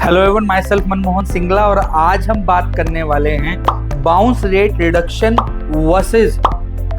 Hello everyone, my self Manmohan Singla और आज हम बात करने वाले हैं bounce rate reduction versus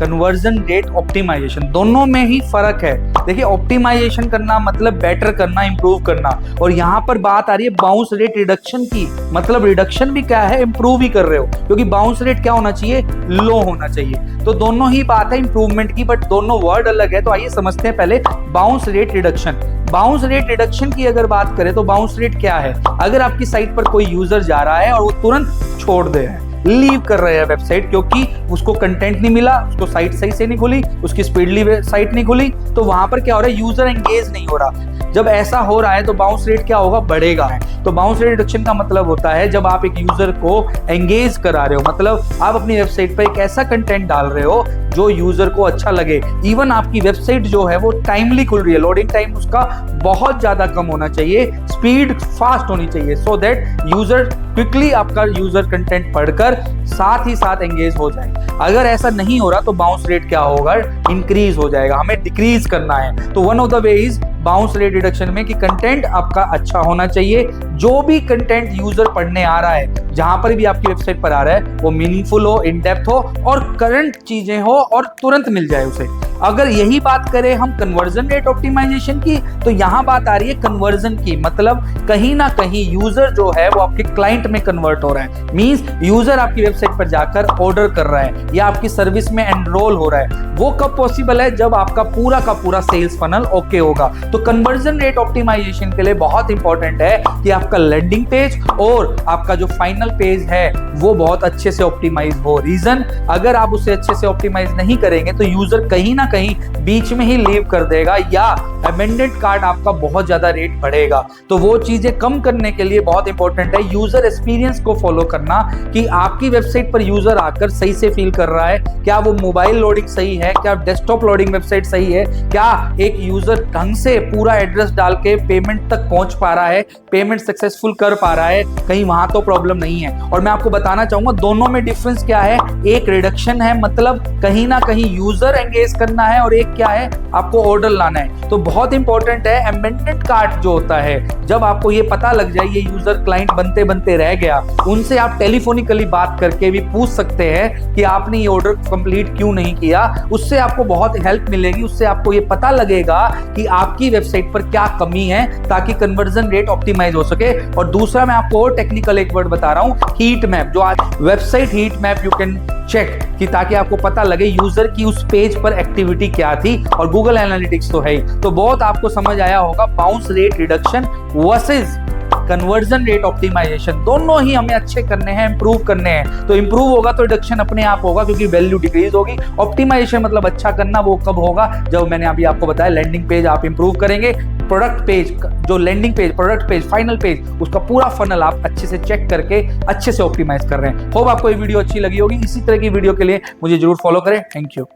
conversion rate optimisation. दोनों में ही फर्क है। देखिए, ऑप्टिमाइजेशन करना मतलब बेटर करना, इंप्रूव करना, और यहाँ पर बात आ रही है बाउंस रेट रिडक्शन की। मतलब रिडक्शन भी क्या है, इंप्रूव ही कर रहे हो, क्योंकि बाउंस रेट क्या होना चाहिए, लो होना चाहिए। तो दोनों ही बात है इंप्रूवमेंट की, बट दोनों वर्ड अलग है। तो आइए समझते हैं पहले bounce rate reduction. Bounce rate reduction की अगर बात करें तो बाउंस रेट क्या है, अगर आपकी साइट पर कोई यूजर जा रहा है और वो तुरंत छोड़ दे रहे हैं, लीव कर रहे हैं वेबसाइट, क्योंकि उसको कंटेंट नहीं मिला, उसको साइट सही से नहीं खुली, उसकी स्पीडली साइट नहीं खुली, तो वहां पर क्या हो रहा है, यूजर एंगेज नहीं हो रहा। जब ऐसा हो रहा है तो बाउंस रेट क्या होगा, बढ़ेगा। तो बाउंस रेट रिडक्शन का मतलब होता है जब आप एक यूजर को एंगेज करा रहे हो, मतलब आप अपनी वेबसाइट पर एक ऐसा कंटेंट डाल रहे हो जो यूजर को अच्छा लगे। इवन आपकी वेबसाइट जो है वो टाइमली खुल रही है, लोडिंग टाइम उसका बहुत ज्यादा कम होना चाहिए, स्पीड फास्ट होनी चाहिए, सो दैट यूजर क्विकली आपका यूजर कंटेंट पढ़कर साथ ही साथ एंगेज हो जाए। अगर ऐसा नहीं हो रहा तो बाउंस रेट क्या होगा, इंक्रीज हो जाएगा। हमें डिक्रीज करना है, तो one of the way is bounce rate reduction में कि कंटेंट आपका अच्छा होना चाहिए। जो भी कंटेंट यूजर पढ़ने आ रहा है, जहां पर भी आपकी वेबसाइट पर आ रहा है, वो मीनिंगफुल हो, इन डेप्थ हो और करंट चीजें हो और तुरंत मिल जाए उसे। अगर यही बात करें हम कन्वर्जन रेट ऑप्टिमाइजेशन की, तो यहां बात आ रही है कन्वर्जन की, मतलब कहीं ना कहीं यूजर जो है वो आपके क्लाइंट में कन्वर्ट हो रहा है। मींस यूजर आपकी वेबसाइट पर जाकर ऑर्डर कर रहा है या आपकी सर्विस में एनरोल हो रहा है। वो कब पॉसिबल है, जब आपका पूरा का पूरा सेल्स फनल ओके होगा। तो कन्वर्जन रेट ऑप्टिमाइजेशन के लिए बहुत इंपॉर्टेंट है कि आपका लैंडिंग पेज और आपका जो फाइनल पेज है वो बहुत अच्छे से ऑप्टिमाइज हो। रीजन, अगर आप उसे अच्छे से ऑप्टिमाइज नहीं करेंगे तो यूजर कहीं ना कहीं बीच में ही लीव कर देगा या अमेंडेड कार्ड आपका बहुत ज्यादा रेट बढ़ेगा। तो वो चीजें कम करने के लिए बहुत इंपॉर्टेंट है यूजर एक्सपीरियंस को फॉलो करना, कि आपकी वेबसाइट पर यूजर आकर सही से फील कर रहा है, क्या वो मोबाइल लोडिंग सही है, क्या डेस्कटॉप लोडिंग वेबसाइट सही है, क्या एक यूजर ढंग से पूरा एड्रेस डाल के पेमेंट तक पहुंच पा रहा है, पेमेंट सक्सेसफुल कर पा रहा है, कहीं वहां तो प्रॉब्लम नहीं है। और मैं आपको बताना चाहूंगा दोनों में डिफरेंस क्या है। एक रिडक्शन है, मतलब कहीं ना कहीं यूजर एंगेज करना है, और एक क्या है, आपको ऑर्डर लाना है। तो बहुत इंपॉर्टेंट है अमेंडेड कार्ड जो होता है, जब आपको ये पता लग जाए ये यूजर क्लाइंट बनते बनते रह गया, उनसे आप टेलीफोनिकली बात करके भी पूछ सकते हैं कि आपने ये ऑर्डर कंप्लीट क्यों नहीं किया। उससे आपको बहुत हेल्प मिलेगी, उससे आपको ये पता लगेगा कि आपकी वेबसाइट पर क्या कमी है, ताकि कन्वर्जन रेट ऑप्टिमाइज हो सके। और दूसरा मैं आपको और टेक्निकल एक वर्ड बता रहा हूं, हीट मैप। जो आज website heat map you can check, कि ताकि आपको पता लगे यूजर की उस पेज पर एक्टिविटी क्या थी, और गूगल एनालिटिक्स तो है ही। तो बहुत आपको समझ आया होगा bounce rate reduction versus conversion rate optimisation. दोनों ही हमें अच्छे करने हैं, इंप्रूव करने हैं। तो इंप्रूव होगा तो रिडक्शन अपने आप होगा, क्योंकि वैल्यू डिक्रीज होगी। ऑप्टिमाइजेशन मतलब अच्छा करना, वो कब होगा, जब मैंने अभी आपको बताया लैंडिंग पेज आप इंप्रूव करेंगे, प्रोडक्ट पेज, जो landing page, product page, final page, उसका पूरा फनल आप अच्छे से चेक करके अच्छे से ऑप्टिमाइज कर रहे हैं। होप आपको ये वीडियो अच्छी लगी होगी। इसी तरह की वीडियो के लिए मुझे जरूर फॉलो करें। Thank you.